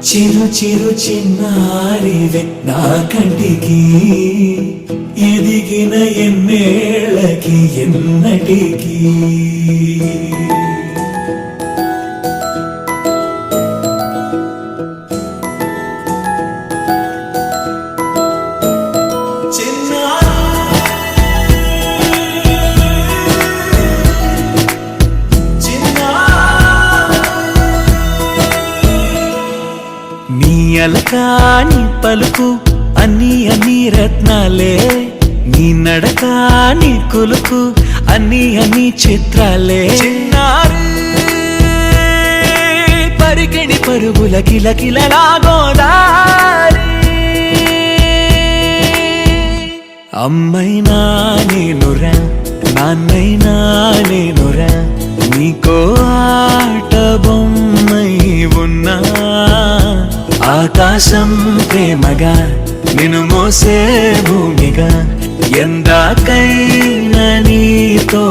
చిరు చిరు చిన్నారివే నా కంటికి ఎదిగిన ఎన్నేళ్ళకి ఎన్నటికి అలకాని పలుకు అన్ని అన్ని రత్నాలే నీ నడక నీ కులుకు అన్ని అన్ని చిత్రాలే చిన్నారు పరికిణి పరుగుల కిలకిలలా గోదారి అమ్మైనా నేనురా నాన్నైనా నేనురా నీకో ఆట బొమ్మై ఉన్నా ఆకాశం ప్రేమగా నిన్ను మోసే భూమిగా ఎందాకైనా నీతో